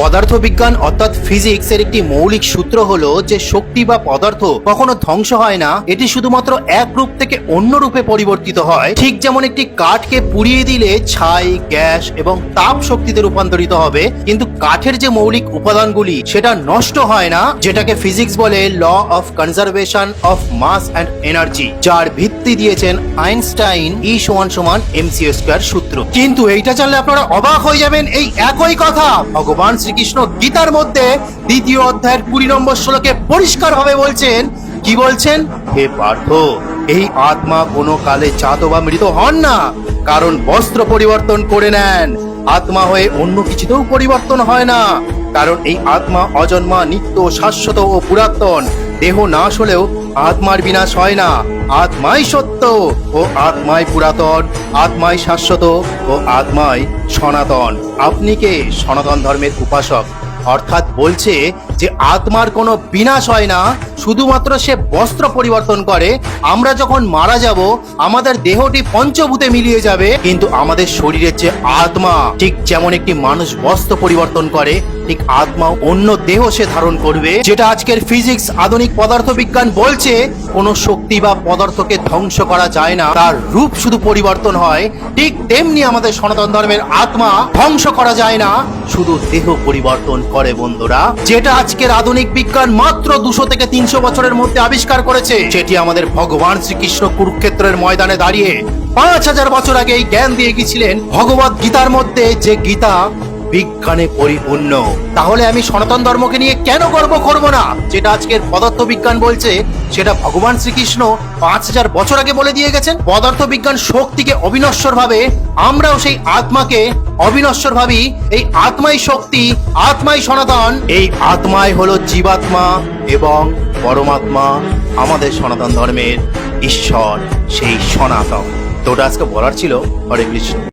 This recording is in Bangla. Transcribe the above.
পদার্থবিজ্ঞান অর্থাৎ ফিজিক্স এর একটি মৌলিক সূত্র হলো যে শক্তি বা পদার্থ কখনো ধ্বংস হয় না, এটি শুধুমাত্র এক রূপ থেকে অন্য রূপে পরিবর্তিত হয়। ঠিক যেমন একটি কাঠকে পুড়িয়ে দিলে ছাই, গ্যাস এবং তাপ শক্তিতে রূপান্তরিত হবে, কিন্তু কাঠের যে মৌলিক উপাদানগুলি সেটা নষ্ট হয় না, যেটাকে ফিজিক্স বলে law of conservation of mass and energy, যার ভিত্তি দিয়েছেন আইনস্টাইন E = mc² সূত্র। কিন্তু এইটা জানলে আপনারা অবাক হয়ে যাবেন, এই একই কথা ভগবান শ্রীকৃষ্ণ গীতার মধ্যে 2য় অধ্যায়ের 20 নম্বর শ্লোকে পরিষ্কার ভাবে বলছেন। কি বলছেন? হে পার্থ, এই আত্মা কোনো কালে জাত বা মৃত হন না, কারণ বস্ত্র পরিবর্তন করে নেন। আত্মা হয়ে অন্য কিছুতেও পরিবর্তন হয় না, কারণ এই আত্মা অজন্মা, নিত্য, শাশ্বত ও পুরাতন। দেহ নাশ হলেও আত্মার বিনাশ হয় না। আত্মাই সত্য ও আত্মাই পুরাতন, আত্মাই শাশ্বত ও আত্মাই সনাতন। আপনি কে? সনাতন ধর্মের উপাসক। অর্থাৎ বলছে যে আত্মার কোনো বিনাশ হয় না, শুধুমাত্র সে বস্ত্র পরিবর্তন করে। আমরা যখন মারা যাব আমাদের দেহটি পঞ্চভূতে মিলিয়ে যাবে, কিন্তু আমাদের শরীরের যে আত্মা, ঠিক যেমন একটি মানুষ বস্ত্র পরিবর্তন করে, ঠিক আত্মাও অন্য দেহ সে ধারণ করবে। যেটা আজকের ফিজিক্স, আধুনিক পদার্থবিজ্ঞান বলছে কোনো শক্তি বা পদার্থকে ধ্বংস করা যায় না, তার রূপ শুধু পরিবর্তন হয়। ঠিক তেমনি আমাদের সনাতন ধর্মের আত্মা ধ্বংস করা যায় না, শুধু দেহ পরিবর্তন করে বন্ধুরা। যেটা আজকের আধুনিক বিজ্ঞান মাত্র 200 থেকে 300 বছরের মধ্যে আবিষ্কার করেছে, সেটি আমাদের ভগবান শ্রীকৃষ্ণ কুরুক্ষেত্রের ময়দানে দাঁড়িয়ে 5000 বছর আগে এই জ্ঞান দিয়ে গিয়েছিলেন ভগবত গীতার মধ্যে, যে গীতা বিজ্ঞানে পরিপূর্ণ। তাহলে আমি সনাতন ধর্মকে নিয়ে কেন গর্ব করব না? যেটা আজকের পদার্থ বিজ্ঞান বলছে সেটা ভগবান শ্রীকৃষ্ণ 5000 বছর আগে বলে দিয়ে গেছেন। পদার্থ বিজ্ঞান শক্তিকে অবিনশ্বর ভাবে, আমরাও সেই আত্মাকে অবিনশ্বর ভাবি। এই আত্মাই শক্তি, আত্মাই সনাতন, এই আত্মাই হলো জীবাত্মা এবং পরমাত্মা, আমাদের সনাতন ধর্মের ঈশ্বর, সেই সনাতন। তো ওটা আজকে বলার ছিল। হরে কৃষ্ণ।